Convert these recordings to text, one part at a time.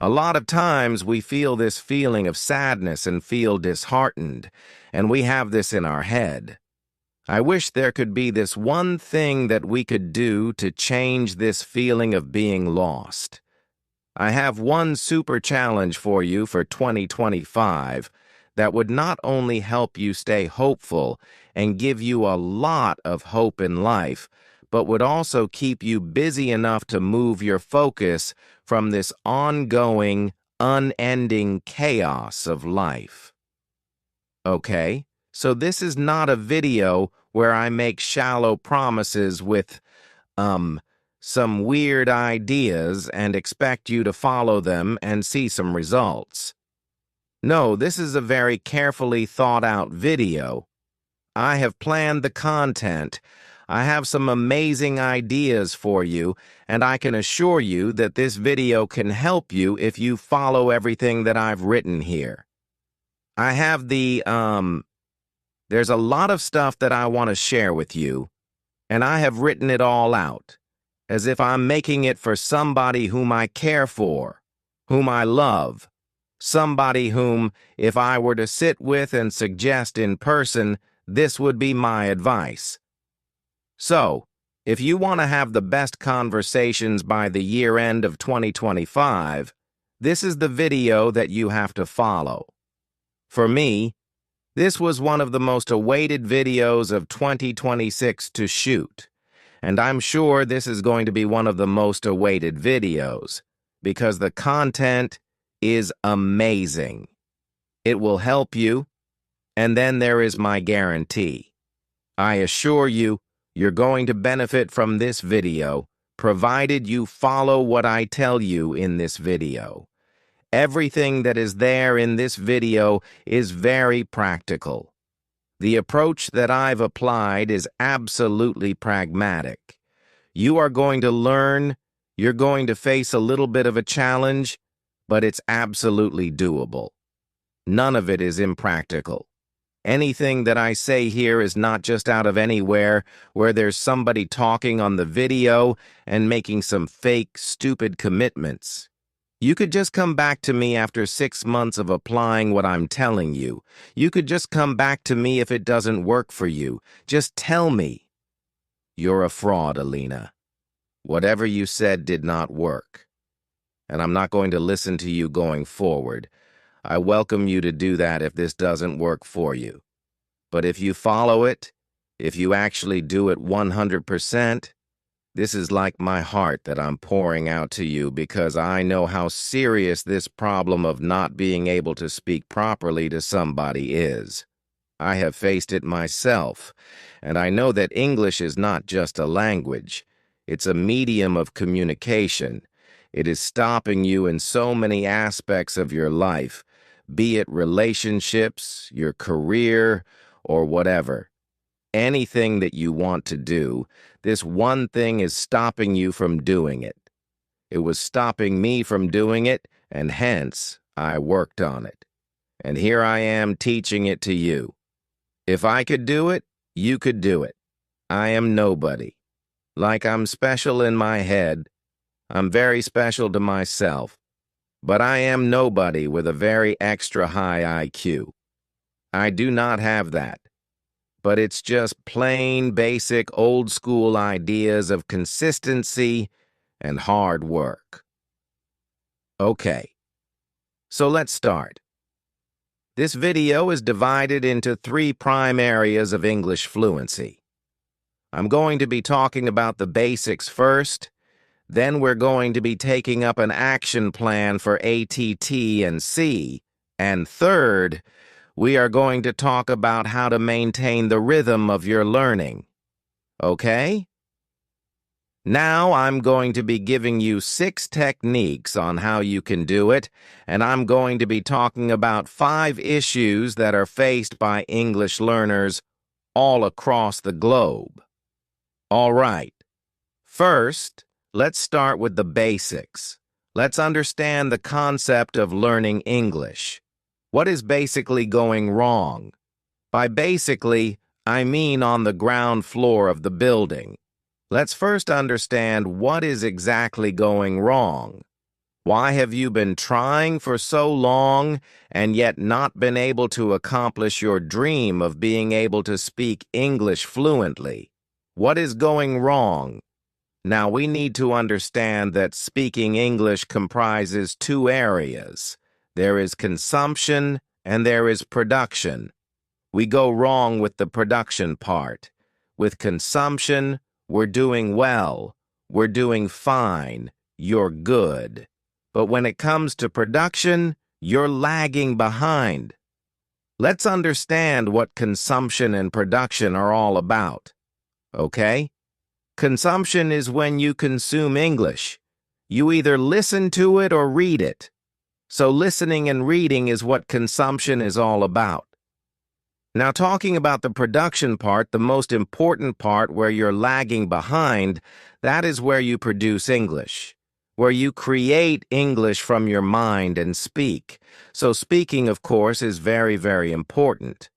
A lot of times we feel this feeling of sadness and feel disheartened, and we have this in our head. I wish there could be this one thing that we could do to change this feeling of being lost. I have one super challenge for you for 2025 that would not only help you stay hopeful and give you a lot of hope in life, but would also keep you busy enough to move your focus from this ongoing, unending chaos of life. Okay, so this is not a video where I make shallow promises with, some weird ideas and expect you to follow them and see some results. No, this is a very carefully thought out video. I have planned the content. I have some amazing ideas for you, and I can assure you that this video can help you if you follow everything that I've written here. I have there's a lot of stuff that I want to share with you, and I have written it all out, as if I'm making it for somebody whom I care for, whom I love, somebody whom, if I were to sit with and suggest in person, this would be my advice. So, if you want to have the best conversations by the year end of 2025, this is the video that you have to follow. For me, this was one of the most awaited videos of 2026 to shoot, and I'm sure this is going to be one of the most awaited videos, because the content is amazing. It will help you, and then there is my guarantee. I assure you, you're going to benefit from this video, provided you follow what I tell you in this video. Everything that is there in this video is very practical. The approach that I've applied is absolutely pragmatic. You are going to learn, you're going to face a little bit of a challenge, but it's absolutely doable. None of it is impractical. Anything that I say here is not just out of anywhere where there's somebody talking on the video and making some fake, stupid commitments. You could just come back to me after 6 months of applying what I'm telling you. You could just come back to me if it doesn't work for you. Just tell me. You're a fraud, Alina. Whatever you said did not work. And I'm not going to listen to you going forward. I welcome you to do that if this doesn't work for you. But if you follow it, if you actually do it 100%, this is like my heart that I'm pouring out to you because I know how serious this problem of not being able to speak properly to somebody is. I have faced it myself, and I know that English is not just a language. It's a medium of communication. It is stopping you in so many aspects of your life, be it relationships, your career, or whatever. Anything that you want to do, this one thing is stopping you from doing it. It was stopping me from doing it, and hence, I worked on it. And here I am teaching it to you. If I could do it, you could do it. I am nobody. Like I'm special in my head, I'm very special to myself. But I am nobody with a very extra high IQ. I do not have that. But it's just plain, basic, old-school ideas of consistency and hard work. Okay, so let's start. This video is divided into 3 prime areas of English fluency. I'm going to be talking about the basics first, then we're going to be taking up an action plan for ATT and C, and third, we are going to talk about how to maintain the rhythm of your learning. Okay? Now I'm going to be giving you 6 techniques on how you can do it, and I'm going to be talking about 5 issues that are faced by English learners all across the globe. All right. First, let's start with the basics. Let's understand the concept of learning English. What is basically going wrong? By basically, I mean on the ground floor of the building. Let's first understand what is exactly going wrong. Why have you been trying for so long and yet not been able to accomplish your dream of being able to speak English fluently? What is going wrong? Now, we need to understand that speaking English comprises two areas. There is consumption and there is production. We go wrong with the production part. With consumption, we're doing well. We're doing fine. You're good. But when it comes to production, you're lagging behind. Let's understand what consumption and production are all about. Okay? Consumption is when you consume English. You either listen to it or read it. So listening and reading is what consumption is all about. Now, talking about the production part, the most important part where you're lagging behind, that is where you produce English, where you create English from your mind and speak. So speaking, of course, is very, very important.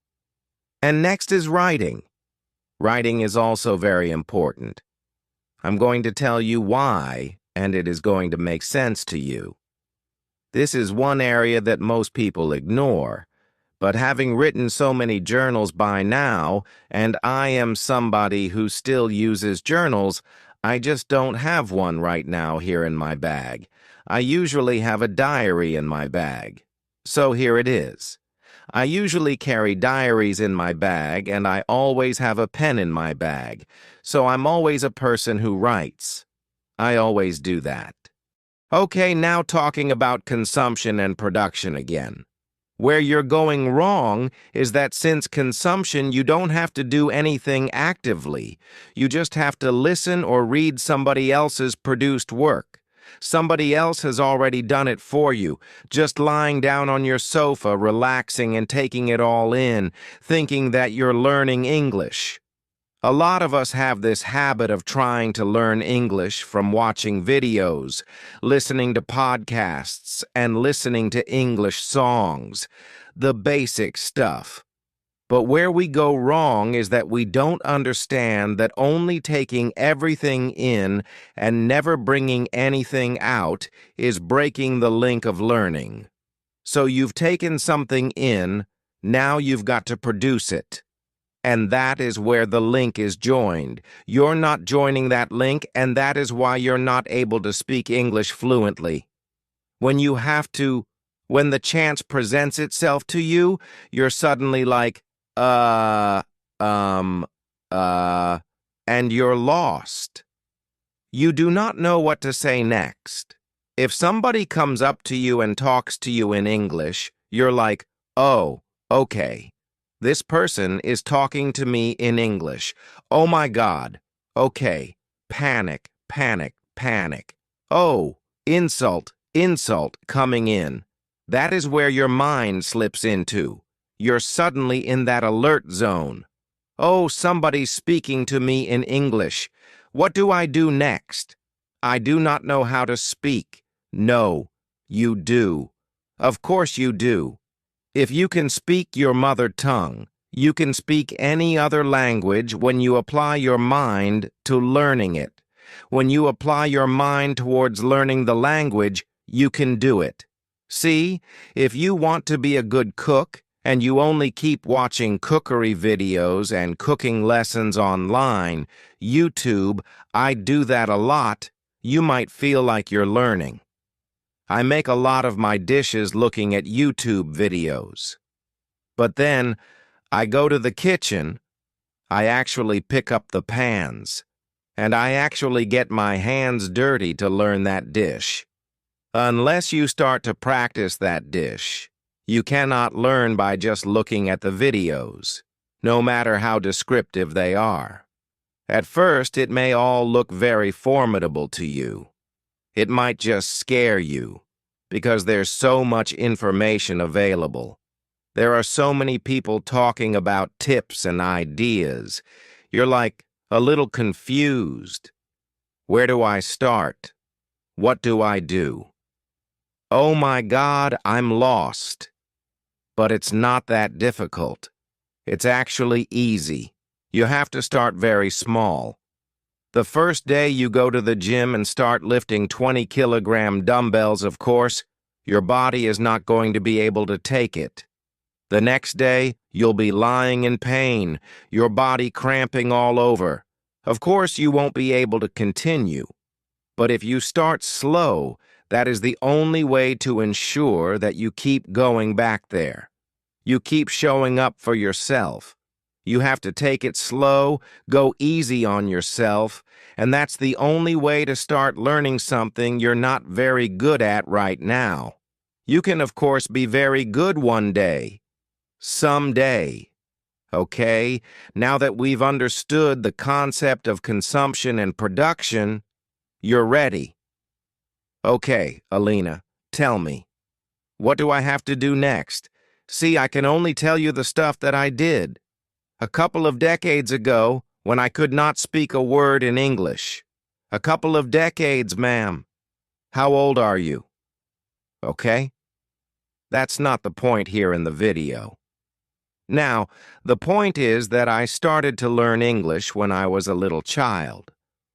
And next is writing. Writing is also very important. I'm going to tell you why, and it is going to make sense to you. This is one area that most people ignore. But having written so many journals by now, and I am somebody who still uses journals, I just don't have one right now here in my bag. I usually have a diary in my bag. So here it is. I usually carry diaries in my bag, and I always have a pen in my bag. So I'm always a person who writes. I always do that. Okay, now talking about consumption and production again. Where you're going wrong is that since consumption, you don't have to do anything actively. You just have to listen or read somebody else's produced work. Somebody else has already done it for you, just lying down on your sofa, relaxing and taking it all in, thinking that you're learning English. A lot of us have this habit of trying to learn English from watching videos, listening to podcasts, and listening to English songs, the basic stuff. But where we go wrong is that we don't understand that only taking everything in and never bringing anything out is breaking the link of learning. So you've taken something in, now you've got to produce it. And that is where the link is joined. You're not joining that link, and that is why you're not able to speak English fluently. When the chance presents itself to you, you're suddenly like, and you're lost. You do not know what to say next. If somebody comes up to you and talks to you in English, you're like, oh, okay. This person is talking to me in English. Oh my God. Okay. Panic, panic, panic. Oh, insult, insult coming in. That is where your mind slips into. You're suddenly in that alert zone. Oh, somebody's speaking to me in English. What do I do next? I do not know how to speak. No, you do. Of course you do. If you can speak your mother tongue, you can speak any other language when you apply your mind to learning it. When you apply your mind towards learning the language, you can do it. See, if you want to be a good cook and you only keep watching cookery videos and cooking lessons online, YouTube, I do that a lot, you might feel like you're learning. I make a lot of my dishes looking at YouTube videos. But then, I go to the kitchen, I actually pick up the pans, and I actually get my hands dirty to learn that dish. Unless you start to practice that dish, you cannot learn by just looking at the videos, no matter how descriptive they are. At first, it may all look very formidable to you. It might just scare you, because there's so much information available. There are so many people talking about tips and ideas. You're like a little confused. Where do I start? What do I do? Oh my God, I'm lost. But it's not that difficult. It's actually easy. You have to start very small. The first day you go to the gym and start lifting 20-kilogram dumbbells, of course, your body is not going to be able to take it. The next day, you'll be lying in pain, your body cramping all over. Of course, you won't be able to continue. But if you start slow, that is the only way to ensure that you keep going back there. You keep showing up for yourself. You have to take it slow, go easy on yourself, and that's the only way to start learning something you're not very good at right now. You can, of course, be very good one day. Someday. Okay, now that we've understood the concept of consumption and production, you're ready. Okay, Alina, tell me. What do I have to do next? See, I can only tell you the stuff that I did. A couple of decades ago, when I could not speak a word in English. A couple of decades, ma'am. How old are you? Okay? That's not the point here in the video. Now, the point is that I started to learn English when I was a little child.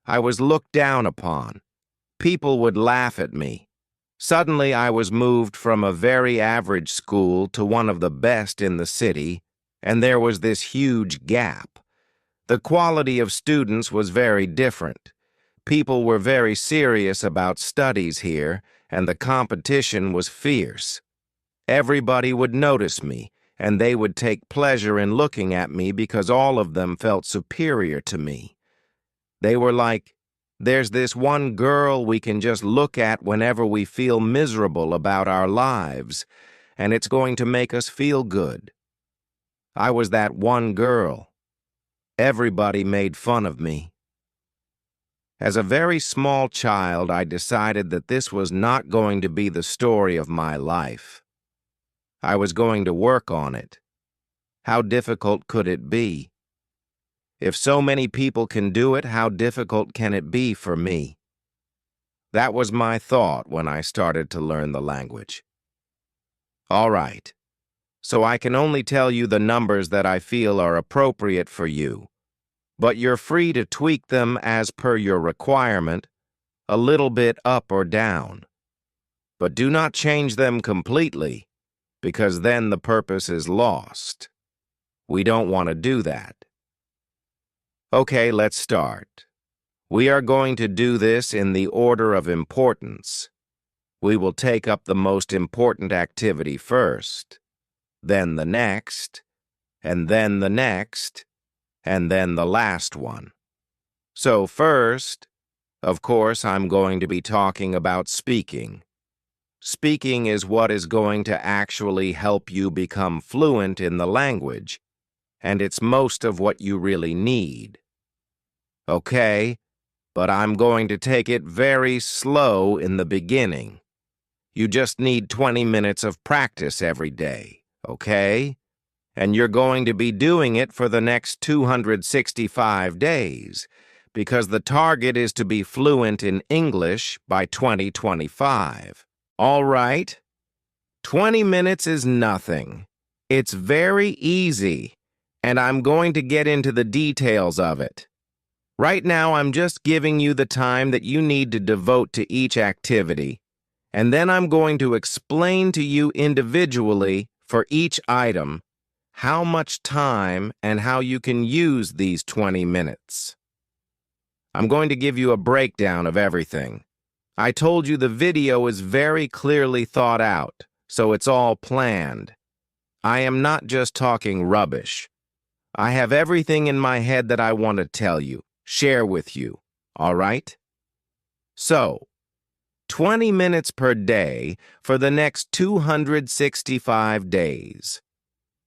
I was looked down upon. People would laugh at me. Suddenly, I was moved from a very average school to one of the best in the city, and there was this huge gap. The quality of students was very different. People were very serious about studies here, and the competition was fierce. Everybody would notice me, and they would take pleasure in looking at me because all of them felt superior to me. They were like, "There's this one girl we can just look at whenever we feel miserable about our lives, and it's going to make us feel good." I was that one girl. Everybody made fun of me. As a very small child, I decided that this was not going to be the story of my life. I was going to work on it. How difficult could it be? If so many people can do it, how difficult can it be for me? That was my thought when I started to learn the language. All right. So I can only tell you the numbers that I feel are appropriate for you, but you're free to tweak them as per your requirement, a little bit up or down. But do not change them completely, because then the purpose is lost. We don't want to do that. Okay, let's start. We are going to do this in the order of importance. We will take up the most important activity first, then the next, and then the next, and then the last one. So first, of course, I'm going to be talking about speaking. Speaking is what is going to actually help you become fluent in the language, and it's most of what you really need. Okay, but I'm going to take it very slow in the beginning. You just need 20 minutes of practice every day. Okay? And you're going to be doing it for the next 265 days, because the target is to be fluent in English by 2025. All right? 20 minutes is nothing. It's very easy, and I'm going to get into the details of it. Right now, I'm just giving you the time that you need to devote to each activity, and then I'm going to explain to you individually for each item how much time and how you can use these 20 minutes. I'm going to give you a breakdown of everything. I told you the video is very clearly thought out, so it's all planned. I am not just talking rubbish. I have everything in my head that I want to tell you, share with you, all right? So, 20 minutes per day for the next 265 days.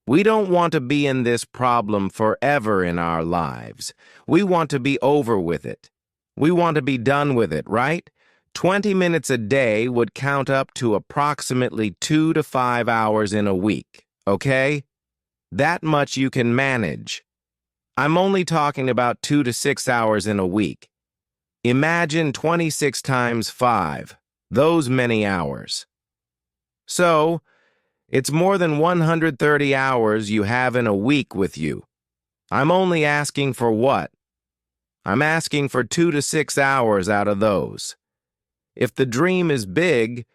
We don't want to be in this problem forever in our lives. We want to be over with it. We want to be done with it, right? 20 minutes a day would count up to approximately 2 to 5 hours in a week, okay? That much you can manage. I'm only talking about 2 to 6 hours in a week. Imagine 26 times 5, those many hours. So, it's more than 130 hours you have in a week with you. I'm only asking for what? I'm asking for 2 to 6 hours out of those. If the dream is big,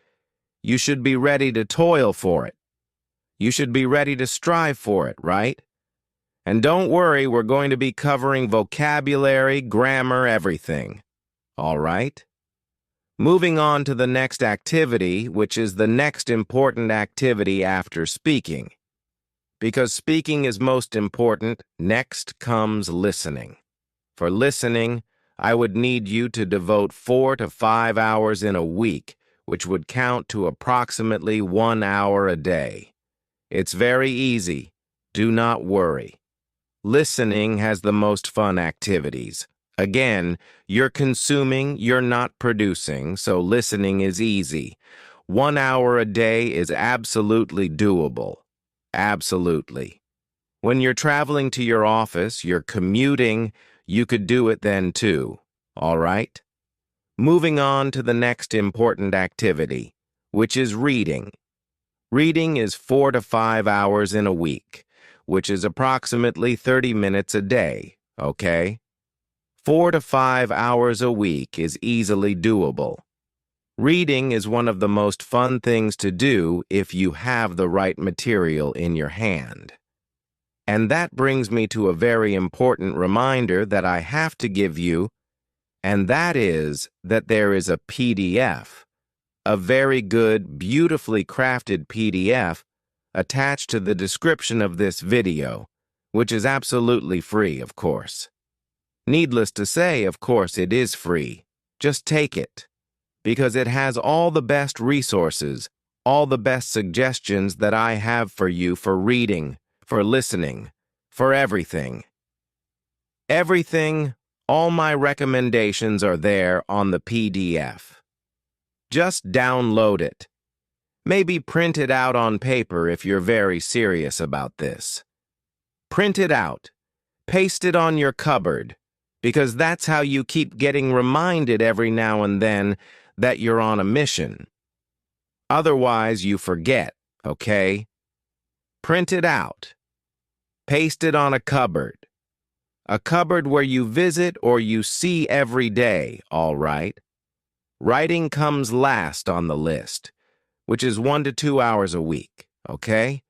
you should be ready to toil for it. You should be ready to strive for it, right? And don't worry, we're going to be covering vocabulary, grammar, everything. All right? Moving on to the next activity, which is the next important activity after speaking. Because speaking is most important, next comes listening. For listening, I would need you to devote 4 to 5 hours in a week, which would count to approximately 1 hour a day. It's very easy. Do not worry. Listening has the most fun activities. Again, you're consuming, you're not producing, so listening is easy. 1 hour a day is absolutely doable. Absolutely. When you're traveling to your office, you're commuting, you could do it then too. All right? Moving on to the next important activity, which is reading. Reading is 4 to 5 hours in a week, which is approximately 30 minutes a day, okay? 4 to 5 hours a week is easily doable. Reading is one of the most fun things to do if you have the right material in your hand. And that brings me to a very important reminder that I have to give you, and that is that there is a PDF, a very good, beautifully crafted PDF attached to the description of this video, which is absolutely free, of course. Needless to say, of course, it is free. Just take it, because it has all the best resources, all the best suggestions that I have for you for reading, for listening, for everything. Everything, all my recommendations are there on the PDF. Just download it. Maybe print it out on paper if you're very serious about this. Print it out. Paste it on your cupboard, because that's how you keep getting reminded every now and then that you're on a mission. Otherwise, you forget, okay? Print it out. Paste it on a cupboard where you visit or you see every day, all right? Writing comes last on the list, which is 1 to 2 hours a week, okay?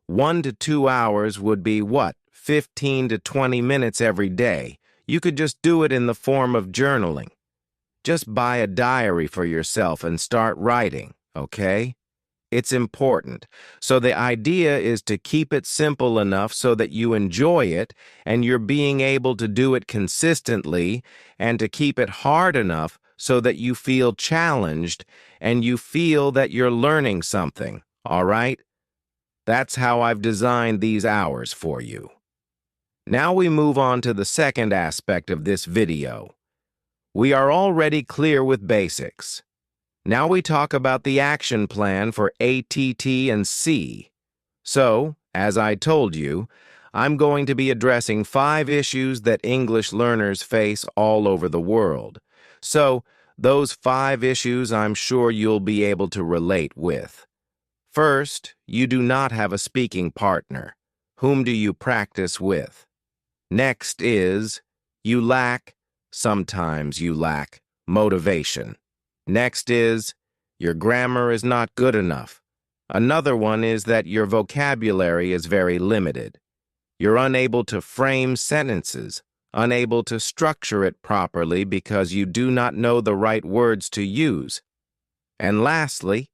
1 to 2 hours would be what? 15 to 20 minutes every day. You could just do it in the form of journaling. Just buy a diary for yourself and start writing, okay? It's important. So the idea is to keep it simple enough so that you enjoy it and you're being able to do it consistently, and to keep it hard enough so that you feel challenged and you feel that you're learning something, all right? That's how I've designed these hours for you. Now we move on to the second aspect of this video. We are already clear with basics. Now we talk about the action plan for ATT and C. So, as I told you, I'm going to be addressing 5 issues that English learners face all over the world. So, those 5 issues I'm sure you'll be able to relate with. First, you do not have a speaking partner. Whom do you practice with? Next is, sometimes you lack, motivation. Next is, your grammar is not good enough. Another one is that your vocabulary is very limited. You're unable to frame sentences, unable to structure it properly because you do not know the right words to use. And lastly,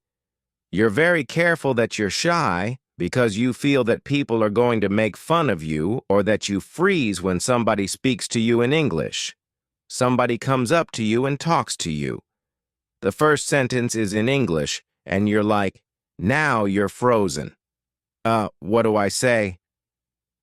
you're very careful that you're shy because you feel that people are going to make fun of you, or that you freeze when somebody speaks to you in English. Somebody comes up to you and talks to you. The first sentence is in English, and you're like, now you're frozen. What do I say?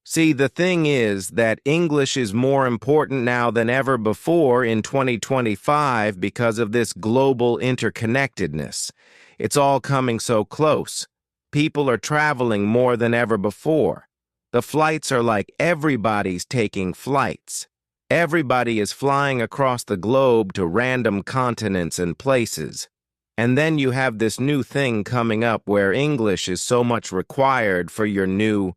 See, the thing is that English is more important now than ever before in 2025 because of this global interconnectedness. It's all coming so close. People are traveling more than ever before. The flights are like everybody's taking flights. Everybody is flying across the globe to random continents and places. And then you have this new thing coming up where English is so much required for your new...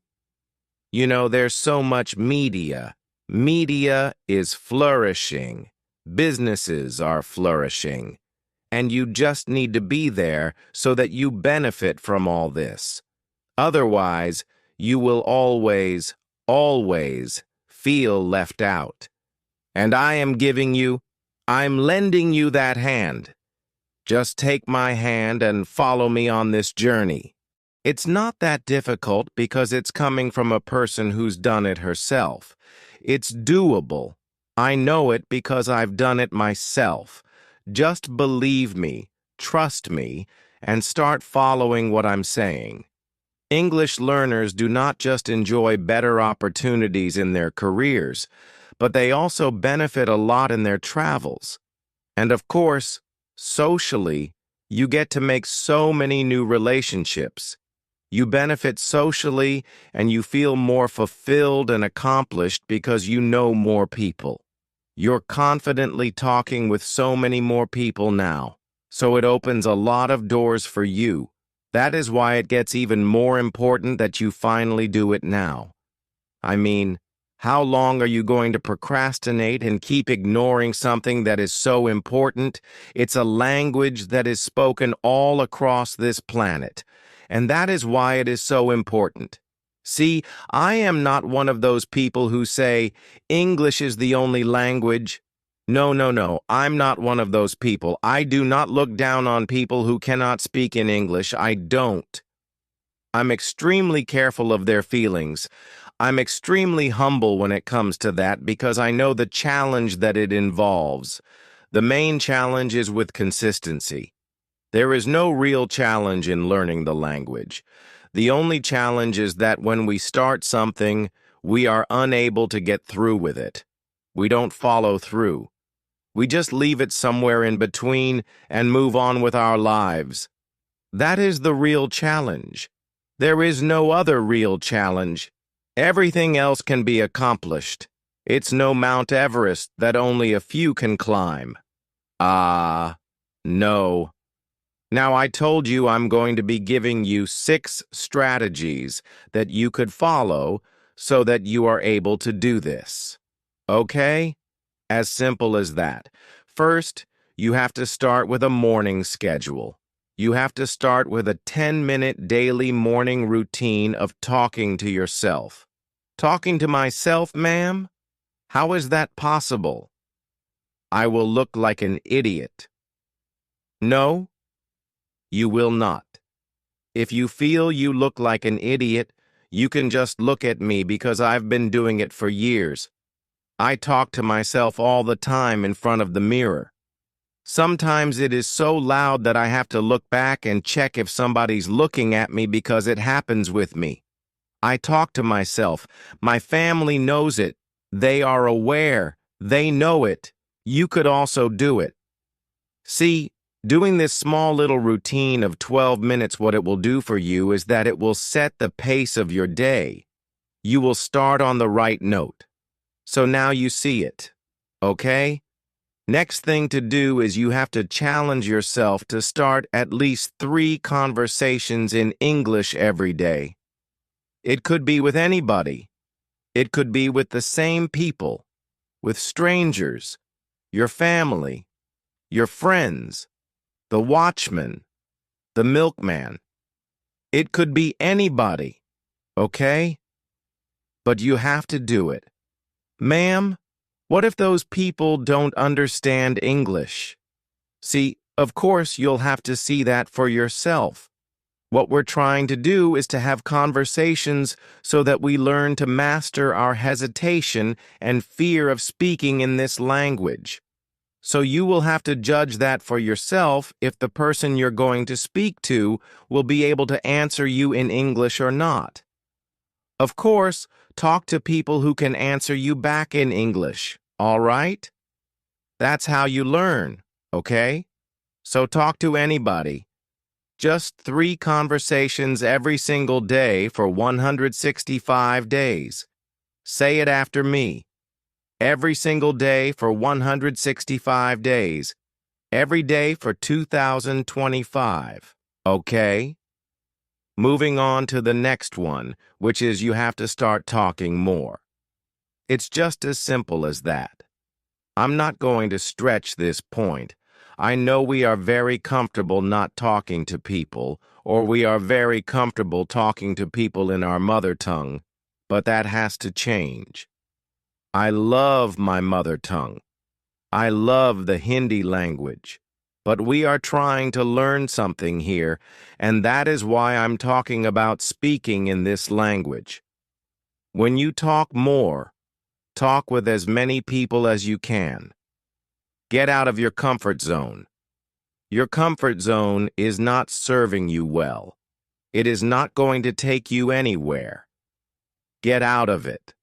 there's so much media. Media is flourishing. Businesses are flourishing. And you just need to be there so that you benefit from all this. Otherwise, you will always, always feel left out. And I'm lending you that hand. Just take my hand and follow me on this journey. It's not that difficult because it's coming from a person who's done it herself. It's doable. I know it because I've done it myself. Just believe me, trust me, and start following what I'm saying. English learners do not just enjoy better opportunities in their careers, but they also benefit a lot in their travels. And of course, socially, you get to make so many new relationships. You benefit socially and you feel more fulfilled and accomplished because you know more people. You're confidently talking with so many more people now, so it opens a lot of doors for you. That is why it gets even more important that you finally do it now. I mean, how long are you going to procrastinate and keep ignoring something that is so important? It's a language that is spoken all across this planet, and that is why it is so important. See, I am not one of those people who say, English is the only language. No, I'm not one of those people. I do not look down on people who cannot speak in English. I don't. I'm extremely careful of their feelings. I'm extremely humble when it comes to that because I know the challenge that it involves. The main challenge is with consistency. There is no real challenge in learning the language. The only challenge is that when we start something, we are unable to get through with it. We don't follow through. We just leave it somewhere in between and move on with our lives. That is the real challenge. There is no other real challenge. Everything else can be accomplished. It's no Mount Everest that only a few can climb. No. Now, I told you I'm going to be giving you 6 strategies that you could follow so that you are able to do this. Okay? As simple as that. First, you have to start with a morning schedule. You have to start with a 10-minute daily morning routine of talking to yourself. Talking to myself, ma'am? How is that possible? I will look like an idiot. No? You will not. If you feel you look like an idiot, you can just look at me because I've been doing it for years. I talk to myself all the time in front of the mirror. Sometimes it is so loud that I have to look back and check if somebody's looking at me because it happens with me. I talk to myself. My family knows it. They are aware. They know it. You could also do it. See, doing this small little routine of 12 minutes, what it will do for you is that it will set the pace of your day. You will start on the right note. So now you see it. Okay? Next thing to do is you have to challenge yourself to start at least 3 conversations in English every day. It could be with anybody. It could be with the same people, with strangers, your family, your friends, the watchman, the milkman. It could be anybody, okay? But you have to do it. Ma'am, what if those people don't understand English? See, of course you'll have to see that for yourself. What we're trying to do is to have conversations so that we learn to master our hesitation and fear of speaking in this language. So you will have to judge that for yourself if the person you're going to speak to will be able to answer you in English or not. Of course, talk to people who can answer you back in English, all right? That's how you learn, okay? So talk to anybody. Just 3 conversations every single day for 165 days. Say it after me. Every single day for 165 days. Every day for 2025. Okay? Moving on to the next one, which is you have to start talking more. It's just as simple as that. I'm not going to stretch this point. I know we are very comfortable not talking to people, or we are very comfortable talking to people in our mother tongue, but that has to change. I love my mother tongue. I love the Hindi language. But we are trying to learn something here, and that is why I'm talking about speaking in this language. When you talk more, talk with as many people as you can. Get out of your comfort zone. Your comfort zone is not serving you well. It is not going to take you anywhere. Get out of it.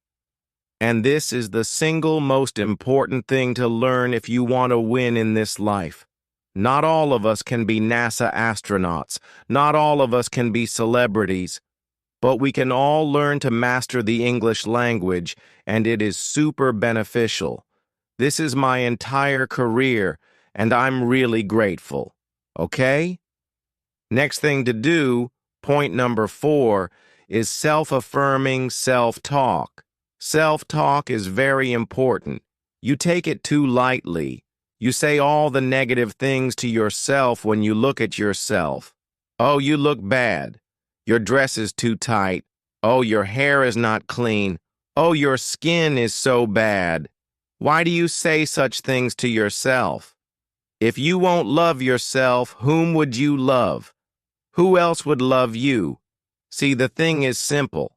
And this is the single most important thing to learn if you want to win in this life. Not all of us can be NASA astronauts. Not all of us can be celebrities. But we can all learn to master the English language, and it is super beneficial. This is my entire career, and I'm really grateful. Okay? Next thing to do, point number 4, is self-affirming self-talk. Self-talk is very important. You take it too lightly. You say all the negative things to yourself when you look at yourself. Oh, you look bad. Your dress is too tight. Oh, your hair is not clean. Oh, your skin is so bad. Why do you say such things to yourself? If you won't love yourself, whom would you love? Who else would love you? See, the thing is simple.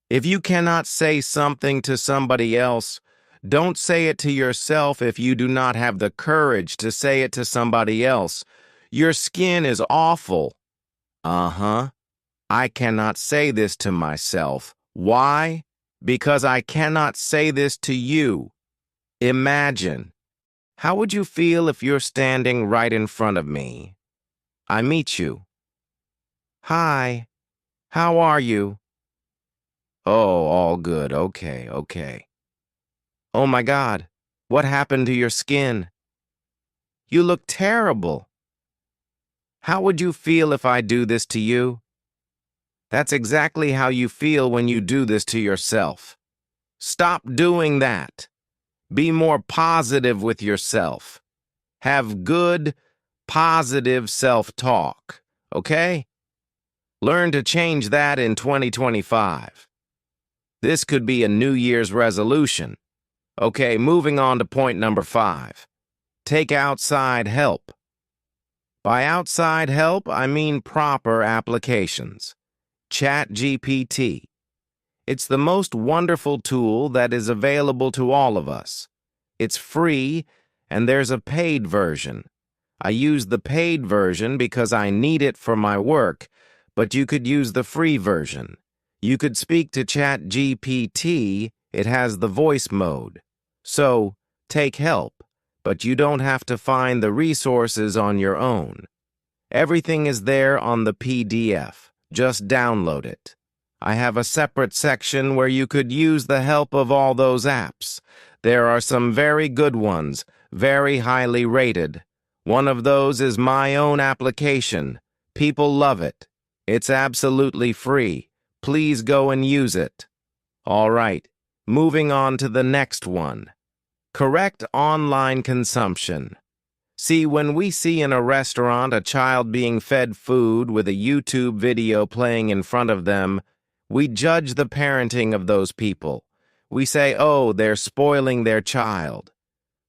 If you cannot say something to somebody else, don't say it to yourself if you do not have the courage to say it to somebody else. Your skin is awful. Uh-huh. I cannot say this to myself. Why? Because I cannot say this to you. Imagine. How would you feel if you're standing right in front of me? I meet you. Hi. How are you? Oh, all good. Okay. Oh my God. What happened to your skin? You look terrible. How would you feel if I do this to you? That's exactly how you feel when you do this to yourself. Stop doing that. Be more positive with yourself. Have good, positive self-talk, okay? Learn to change that in 2025. This could be a New Year's resolution. Okay, moving on to point number 5. Take outside help. By outside help, I mean proper applications. ChatGPT. It's the most wonderful tool that is available to all of us. It's free, and there's a paid version. I use the paid version because I need it for my work, but you could use the free version. You could speak to ChatGPT. It has the voice mode. So, take help, but you don't have to find the resources on your own. Everything is there on the PDF. Just download it. I have a separate section where you could use the help of all those apps. There are some very good ones, very highly rated. One of those is my own application. People love it. It's absolutely free. Please go and use it. All right, moving on to the next one. Correct online consumption. See, when we see in a restaurant a child being fed food with a YouTube video playing in front of them, we judge the parenting of those people. We say, oh, they're spoiling their child.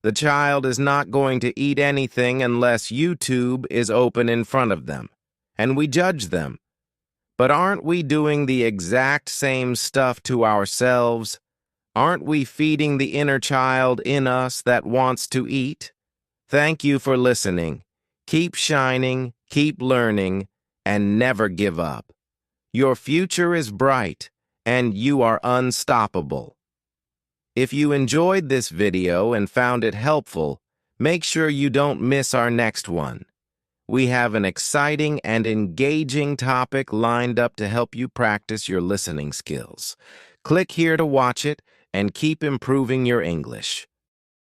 The child is not going to eat anything unless YouTube is open in front of them, and we judge them. But aren't we doing the exact same stuff to ourselves? Aren't we feeding the inner child in us that wants to eat? Thank you for listening. Keep shining, keep learning, and never give up. Your future is bright, and you are unstoppable. If you enjoyed this video and found it helpful, make sure you don't miss our next one. We have an exciting and engaging topic lined up to help you practice your listening skills. Click here to watch it and keep improving your English.